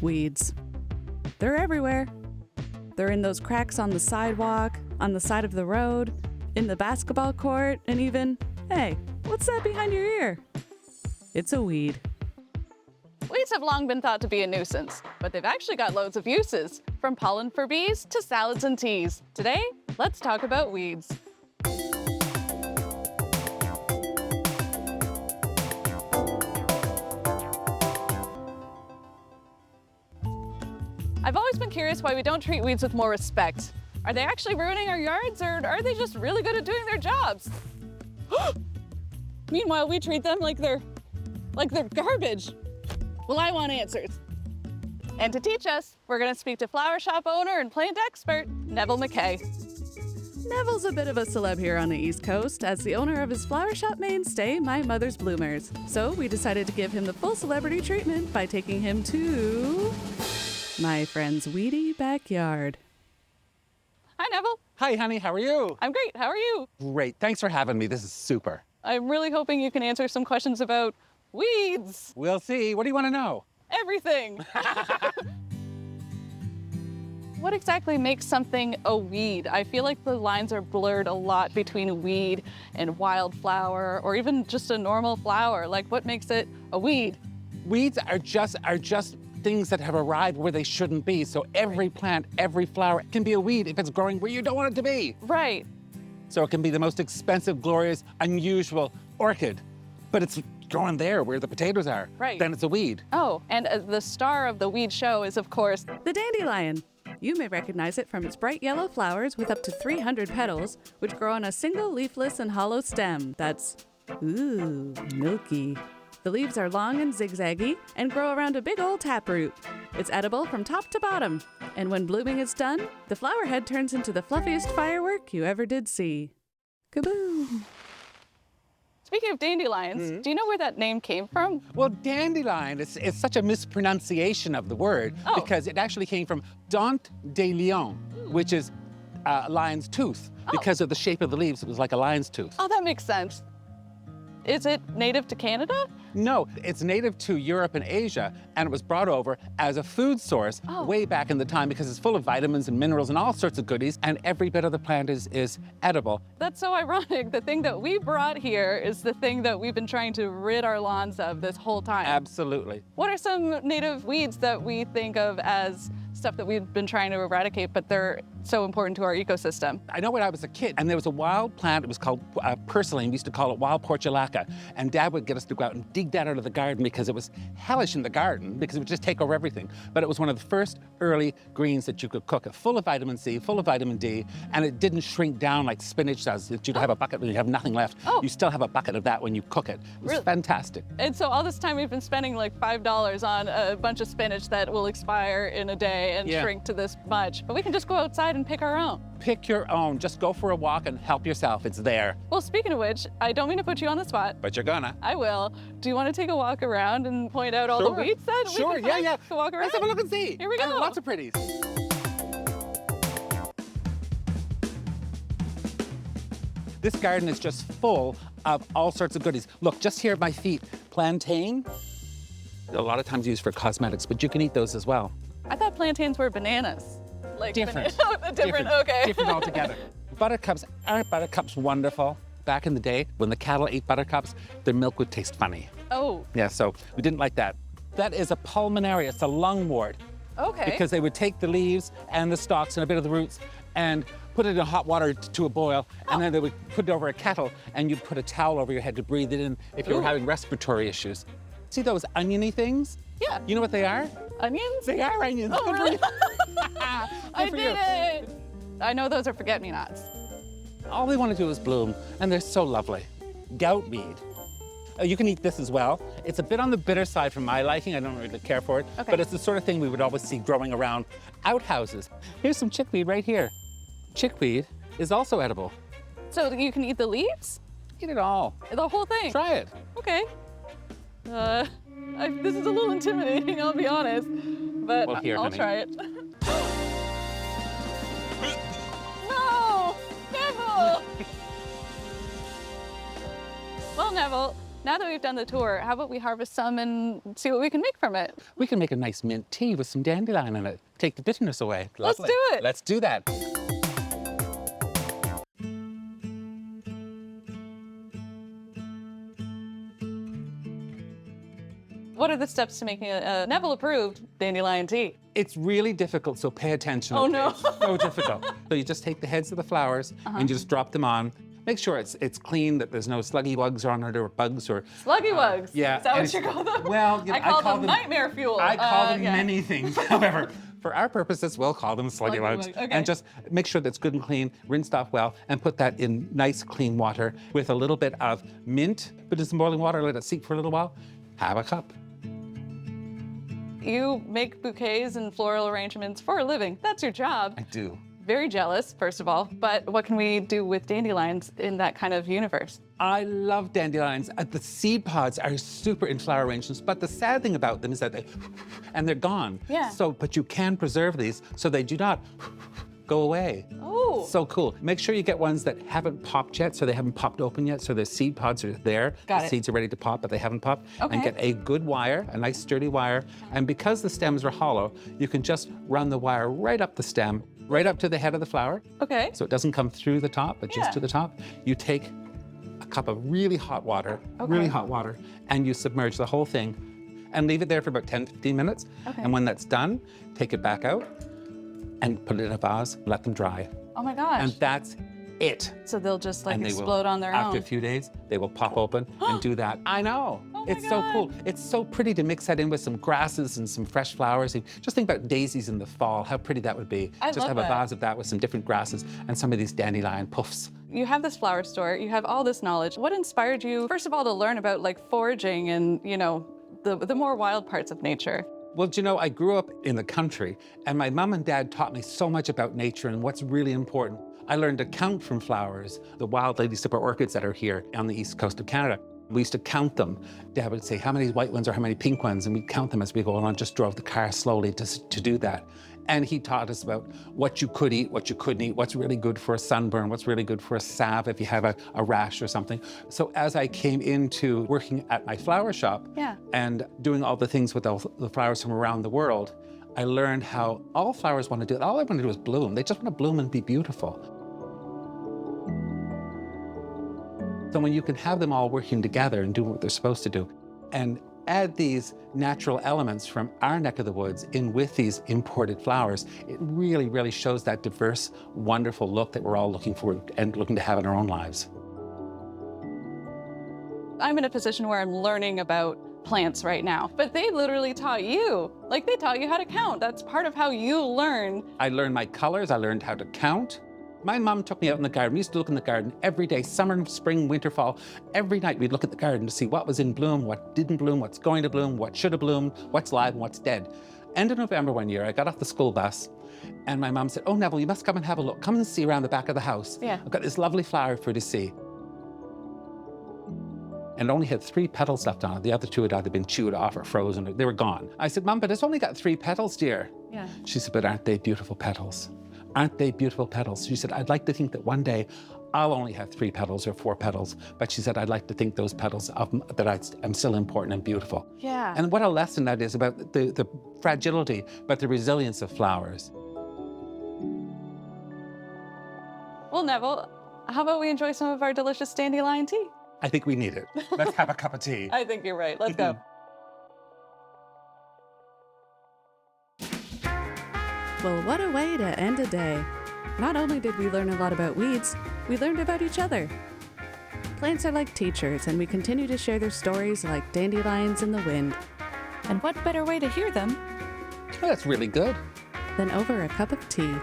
Weeds. They're everywhere. They're in those cracks on the sidewalk, on the side of the road, in the basketball court, and even, hey, what's that behind your ear? It's a weed. Weeds have long been thought to be a nuisance, but they've actually got loads of uses, from pollen for bees to salads and teas. Today, let's talk about weeds. I've always been curious why we don't treat weeds with more respect. Are they actually ruining our yards, or are they just really good at doing their jobs? Meanwhile, we treat them like they're garbage. Well, I want answers. And to teach us, we're gonna speak to flower shop owner and plant expert, Neville MacKay. Neville's a bit of a celeb here on the East Coast as the owner of his flower shop mainstay, My Mother's Bloomers. So we decided to give him the full celebrity treatment by taking him to my friend's weedy backyard. Hi, Neville. Hi, honey. How are you? I'm great. How are you? Great. Thanks for having me. This is super. I'm really hoping you can answer some questions about weeds. We'll see. What do you want to know? Everything. What exactly makes something a weed? I feel like the lines are blurred a lot between weed and wildflower, or even just a normal flower. Like, what makes it a weed? Weeds are just things that have arrived where they shouldn't be. So every plant, every flower can be a weed if it's growing where you don't want it to be. Right. So it can be the most expensive, glorious, unusual orchid, but it's growing there where the potatoes are. Right. Then it's a weed. Oh, and the star of the weed show is, of course, The dandelion. You may recognize it from its bright yellow flowers with up to 300 petals, which grow on a single leafless and hollow stem that's, ooh, milky. The leaves are long and zigzaggy and grow around a big old taproot. It's edible from top to bottom, and when blooming is done, the flower head turns into the fluffiest firework you ever did see. Kaboom! speaking of dandelions, do you know where that name came from? Well, dandelion is such a mispronunciation of the word because it actually came from dandelion, which is lion's tooth. Because of the shape of the leaves, it was like a lion's tooth. Oh, that makes sense. Is it native to Canada? No, it's native to Europe and Asia, and it was brought over as a food source way back in the time because it's full of vitamins and minerals and all sorts of goodies, and every bit of the plant is edible. That's so ironic. The thing that we brought here is the thing that we've been trying to rid our lawns of this whole time. Absolutely. What are some native weeds that we think of as stuff that we've been trying to eradicate, but they're so important to our ecosystem? I know when I was a kid, and there was a wild plant, it was called purslane, we used to call it wild portulaca, and Dad would get us to go out and dig that out of the garden because it was hellish in the garden because it would just take over everything. But it was one of the first early greens that you could cook, full of vitamin C, full of vitamin D, and it didn't shrink down like spinach does, that you'd have a bucket when you have nothing left. You still have a bucket of that when you cook it. It was fantastic. And so all this time we've been spending like $5 on a bunch of spinach that will expire in a day and shrink to this much. But we can just go outside and pick our own. Pick your own. Just go for a walk and help yourself. It's there. Well, speaking of which, I don't mean to put you on the spot. But you're gonna. I will. Do you want to take a walk around and point out all the weeds that we can find? Walk around? Let's have a look and see. Here we go. Lots of pretties. This garden is just full of all sorts of goodies. Look, just here at my feet, plantain. A lot of times used for cosmetics, but you can eat those as well. I thought plantains were bananas. Like different. Different, okay. Different altogether. Buttercups, aren't buttercups wonderful? Back in the day, when the cattle ate buttercups, their milk would taste funny. Oh. Yeah, so we didn't like that. That is a pulmonaria, it's a lungwort. Okay. Because they would take the leaves and the stalks and a bit of the roots and put it in hot water to a boil, and then they would put it over a kettle, and you'd put a towel over your head to breathe it in if you were having respiratory issues. See those oniony things? Yeah. You know what they are? Onions? They are onions. Oh, really? I for did it. I know those are forget-me-nots. All they want to do is bloom, and they're so lovely. Goutweed. You can eat this as well. It's a bit on the bitter side for my liking. I don't really care for it, but it's the sort of thing we would always see growing around outhouses. Here's some chickweed right here. Chickweed is also edible. So you can eat the leaves? Eat it all. The whole thing? Try it. Okay. This is a little intimidating, I'll be honest, but well, here, I'll honey. try it. No! Neville! Well, Neville, Now that we've done the tour, how about we harvest some and see what we can make from it? We can make a nice mint tea with some dandelion in it. Take the bitterness away. Lovely. Let's do it. Let's do that. What are the steps to making a Neville-approved dandelion tea? It's really difficult, so pay attention. Oh, okay? no. It's so difficult. So you just take the heads of the flowers and you just drop them on. Make sure it's clean, that there's no sluggy bugs on it or bugs or... Sluggy bugs? Yeah. Is that and what you call them? Well, you know, I call them nightmare fuel. I call them yeah. many things. However, for our purposes, we'll call them sluggy bugs. Okay. And just make sure that's good and clean, rinsed off well, and put that in nice, clean water with a little bit of mint. Put it in some boiling water, let it steep for a little while. Have a cup. You make bouquets and floral arrangements for a living. That's your job. I do. Very jealous, first of all, but what can we do with dandelions in that kind of universe? I love dandelions. The seed pods are super in flower arrangements, but the sad thing about them is that they're gone. Yeah. But you can preserve these so they do not go away. Oh. So cool. Make sure you get ones that haven't popped yet, so they haven't popped open yet, so the seed pods are there. Got the it. seeds are ready to pop, but they haven't popped. Okay. And get a good wire, a nice sturdy wire. And because the stems are hollow, you can just run the wire right up the stem, right up to the head of the flower. Okay. So it doesn't come through the top, but Yeah. just to the top. You take a cup of really hot water, and you submerge the whole thing and leave it there for about 10, 15 minutes. Okay. And when that's done, take it back out and put it in a vase, let them dry. Oh my gosh. And that's it. So they'll just like And they explode will, on their after own. a few days, they will pop open and do that. I know. Oh my It's so cool. God. It's so pretty to mix that in with some grasses and some fresh flowers. Just think about daisies in the fall, how pretty that would be. I Just love have that. a vase of that with some different grasses and some of these dandelion puffs. You have this flower store, you have all this knowledge. What inspired you, first of all, to learn about like foraging and, you know, the more wild parts of nature? Well, do you know, I grew up in the country, and my mom and dad taught me so much about nature and what's really important. I learned to count from flowers, the wild ladyslipper orchids that are here on the east coast of Canada. We used to count them. Dad would say, how many white ones or how many pink ones? And we'd count them as we go along, just drove the car slowly to do that. And he taught us about what you could eat, what you couldn't eat, what's really good for a sunburn, what's really good for a salve if you have a rash or something. So as I came into working at my flower shop and doing all the things with all the flowers from around the world, I learned how all flowers want to do. All I want to do is bloom. They just want to bloom and be beautiful. So when you can have them all working together and do what they're supposed to do, and add these natural elements from our neck of the woods in with these imported flowers, it really, really shows that diverse, wonderful look that we're all looking for and looking to have in our own lives. I'm in a position where I'm learning about plants right now, but they literally taught you. Like they taught you how to count. That's part of how you learn. I learned my colors, I learned how to count. My mom took me out in the garden. We used to look in the garden every day, summer, spring, winter, fall. Every night we'd look at the garden to see what was in bloom, what didn't bloom, what's going to bloom, what should have bloomed, what's live and what's dead. End of November one year, I got off the school bus and my mom said, oh, Neville, you must come and have a look. Come and see around the back of the house. Yeah. I've got this lovely flower for you to see. And it only had 3 petals left on it. The other 2 had either been chewed off or frozen. They were gone. I said, Mom, but it's only got 3 petals, dear. Yeah. She said, but aren't they beautiful petals? Aren't they beautiful petals? She said, I'd like to think that one day I'll only have 3 petals or 4 petals. But she said, I'd like to think those petals that I'm still important and beautiful. Yeah. And what a lesson that is about the fragility, but the resilience of flowers. Well, Neville, how about we enjoy some of our delicious dandelion tea? I think we need it. Let's have a cup of tea. I think you're right. Let's go. Well, what a way to end a day. Not only did we learn a lot about weeds, we learned about each other. Plants are like teachers, and we continue to share their stories like dandelions in the wind. And what better way to hear them Oh, that's really good. Then over a cup of tea.